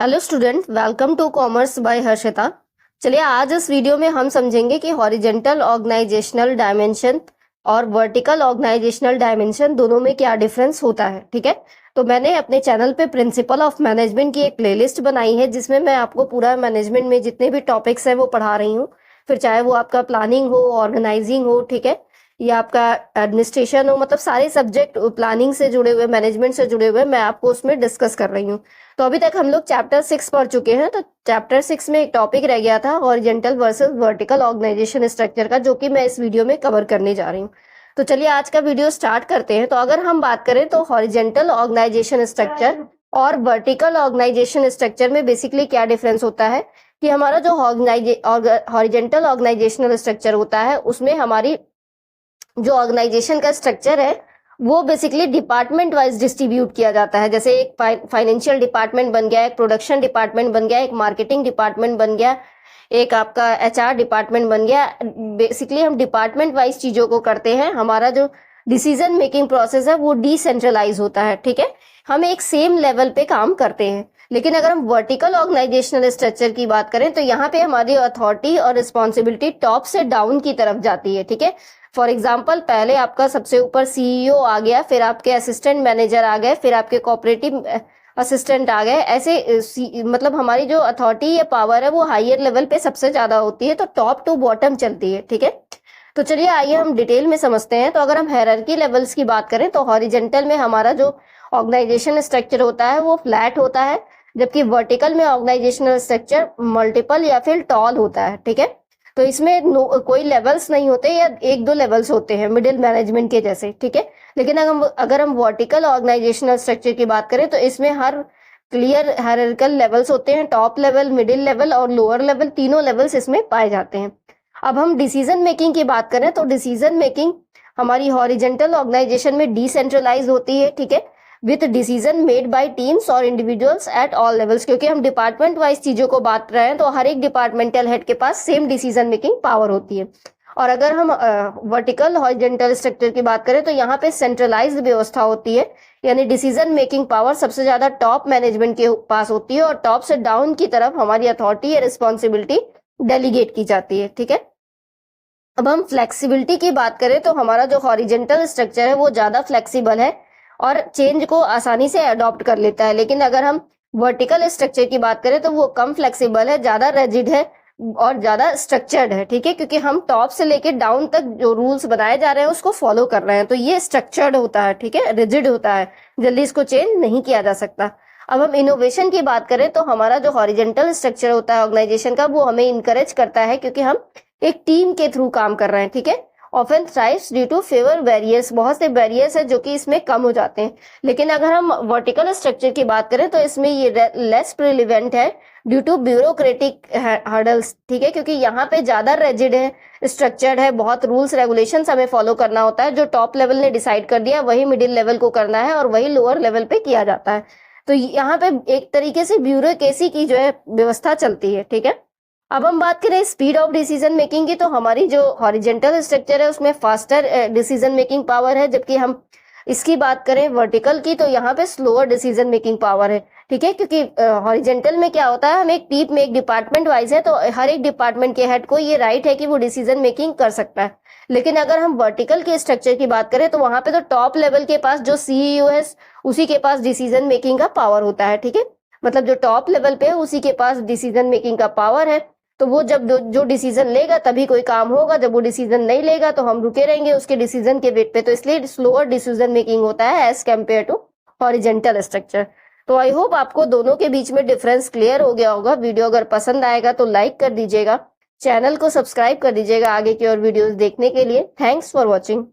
Hello student, welcome to commerce by Harshita. चलिए आज इस वीडियो में हम समझेंगे कि हॉरिजेंटल ऑर्गेनाइजेशनल डायमेंशन और वर्टिकल ऑर्गेनाइजेशनल डायमेंशन दोनों में क्या डिफरेंस होता है। ठीक है, तो मैंने अपने चैनल पे प्रिंसिपल ऑफ मैनेजमेंट की एक प्लेलिस्ट बनाई है जिसमें मैं आपको पूरा मैनेजमेंट में जितने भी टॉपिक्स हैं वो पढ़ा रही हूँ। फिर चाहे वो आपका प्लानिंग हो, ऑर्गेनाइजिंग हो, ठीक है, या आपका एडमिनिस्ट्रेशन हो, मतलब सारे सब्जेक्ट प्लानिंग से जुड़े हुए, मैनेजमेंट से जुड़े हुए, मैं आपको उसमें डिस्कस कर रही हूँ। तो अभी तक हम लोग चैप्टर 6 पढ़ चुके हैं। तो चैप्टर 6 में एक टॉपिक रह गया था horizontal versus vertical organization structure का, जो कि मैं इस वीडियो में कवर करने जा रही हूँ। तो चलिए आज का वीडियो स्टार्ट करते हैं। तो अगर हम बात करें तो हॉरिजेंटल ऑर्गेनाइजेशन स्ट्रक्चर और वर्टिकल ऑर्गेनाइजेशन स्ट्रक्चर में बेसिकली क्या डिफरेंस होता है कि हमारा जो हॉरिजेंटल ऑर्गेनाइजेशनल स्ट्रक्चर होता है उसमें हमारी जो ऑर्गेनाइजेशन का स्ट्रक्चर है वो बेसिकली डिपार्टमेंट वाइज डिस्ट्रीब्यूट किया जाता है। जैसे एक फाइनेंशियल डिपार्टमेंट बन गया, एक प्रोडक्शन डिपार्टमेंट बन गया, एक मार्केटिंग डिपार्टमेंट बन गया, एक आपका एचआर डिपार्टमेंट बन गया। बेसिकली हम डिपार्टमेंट वाइज चीजों को करते हैं। हमारा जो डिसीजन मेकिंग प्रोसेस है वो डिसेंट्रलाइज होता है। ठीक है, हम एक सेम लेवल पे काम करते हैं। लेकिन अगर हम वर्टिकल ऑर्गेनाइजेशनल स्ट्रक्चर की बात करें तो यहाँ पे हमारी अथॉरिटी और रिस्पॉन्सिबिलिटी टॉप से डाउन की तरफ जाती है। ठीक है, फॉर एग्जाम्पल पहले आपका सबसे ऊपर सीईओ आ गया, फिर आपके असिस्टेंट मैनेजर आ गए, फिर आपके कोऑपरेटिव असिस्टेंट आ गए। ऐसे मतलब हमारी जो अथॉरिटी या पावर है वो हायर लेवल पे सबसे ज्यादा होती है, तो टॉप टू बॉटम चलती है। ठीक है, तो चलिए आइए हम डिटेल में समझते हैं। तो अगर हम हायरार्की लेवल्स की बात करें तो हॉरिजेंटल में हमारा जो ऑर्गेनाइजेशन स्ट्रक्चर होता है वो फ्लैट होता है, जबकि वर्टिकल में ऑर्गेनाइजेशनल स्ट्रक्चर मल्टीपल या फिर टॉल होता है। ठीक है, तो इसमें कोई लेवल्स नहीं होते या एक दो लेवल्स होते हैं मिडिल मैनेजमेंट के जैसे। ठीक है, लेकिन अगर हम वर्टिकल ऑर्गेनाइजेशनल स्ट्रक्चर की बात करें तो इसमें हर क्लियर हायरार्किकल लेवल्स होते हैं। टॉप लेवल, मिडिल लेवल और लोअर लेवल, तीनों लेवल्स इसमें पाए जाते हैं। अब हम डिसीजन मेकिंग की बात करें तो डिसीजन मेकिंग हमारी हॉरिजेंटल ऑर्गेनाइजेशन में डिसेंट्रलाइज होती है। ठीक है, with decision made by teams और इंडिविजुअल्स एट ऑल लेवल्स। क्योंकि हम डिपार्टमेंट वाइज चीजों को बात रहे हैं तो हर एक डिपार्टमेंटल हेड के पास सेम डिसीजन मेकिंग पावर होती है। और अगर हम वर्टिकल हॉरिजेंटल स्ट्रक्चर की बात करें तो यहाँ पे सेंट्रलाइज्ड व्यवस्था होती है, यानी डिसीजन मेकिंग पावर सबसे ज्यादा टॉप मैनेजमेंट के पास होती है और टॉप से डाउन की तरफ हमारी अथॉरिटी या रिस्पॉन्सिबिलिटी डेलीगेट की जाती है। ठीक है, अब हम फ्लेक्सिबिलिटी की बात करें तो हमारा जो हॉरिजेंटल स्ट्रक्चर है वो ज्यादा फ्लेक्सिबल है और चेंज को आसानी से अडॉप्ट कर लेता है। लेकिन अगर हम वर्टिकल स्ट्रक्चर की बात करें तो वो कम फ्लेक्सिबल है, ज्यादा रेजिड है और ज्यादा स्ट्रक्चर्ड है। ठीक है, क्योंकि हम टॉप से लेकर डाउन तक जो रूल्स बनाए जा रहे हैं उसको फॉलो कर रहे हैं, तो ये स्ट्रक्चर्ड होता है। ठीक है, रिजिड होता है, जल्दी इसको चेंज नहीं किया जा सकता। अब हम इनोवेशन की बात करें तो हमारा जो हॉरिजेंटल स्ट्रक्चर होता है ऑर्गेनाइजेशन का वो हमें इनकरेज करता है, क्योंकि हम एक टीम के थ्रू काम कर रहे हैं। ठीक है, often thrives due to fewer barriers, बहुत से बैरियर्स है जो कि इसमें कम हो जाते हैं। लेकिन अगर हम वर्टिकल स्ट्रक्चर की बात करें तो इसमें ये लेस प्रिलिवेंट है ड्यू टू ब्यूरोक्रेटिक हर्डल्स। ठीक है, क्योंकि यहाँ पे ज्यादा रेजिड है, स्ट्रक्चर्ड है, बहुत रूल्स रेगुलेशंस हमें फॉलो करना होता है। जो टॉप लेवल ने डिसाइड कर दिया वही मिडिल लेवल को करना है और वही लोअर लेवल पे किया जाता है। तो यहाँ पे एक तरीके से ब्यूरोक्रेसी की जो है व्यवस्था चलती है। ठीक है, अब हम बात करें स्पीड ऑफ डिसीजन मेकिंग की, तो हमारी जो हॉरिजेंटल स्ट्रक्चर है उसमें फास्टर डिसीजन मेकिंग पावर है, जबकि हम इसकी बात करें वर्टिकल की तो यहाँ पे स्लोअर डिसीजन मेकिंग पावर है। ठीक है, क्योंकि हॉरिजेंटल में क्या होता है, हम एक टीम में एक डिपार्टमेंट वाइज है तो हर एक डिपार्टमेंट के हेड को ये राइट है कि वो डिसीजन मेकिंग कर सकता है। लेकिन अगर हम वर्टिकल के स्ट्रक्चर की बात करें तो वहां पे तो टॉप लेवल के पास जो सीईओ है उसी के पास डिसीजन मेकिंग का पावर होता है। ठीक है, मतलब जो टॉप लेवल पे है उसी के पास डिसीजन मेकिंग का पावर है, तो वो जब जो डिसीजन लेगा तभी कोई काम होगा, जब वो डिसीजन नहीं लेगा तो हम रुके रहेंगे उसके डिसीजन के वेट पे। तो इसलिए स्लोअर डिसीजन मेकिंग होता है as compare to horizontal structure. तो आई होप आपको दोनों के बीच में डिफरेंस क्लियर हो गया होगा। वीडियो अगर पसंद आएगा तो लाइक कर दीजिएगा, चैनल को सब्सक्राइब कर दीजिएगा आगे की और वीडियोस देखने के लिए। Thanks for watching.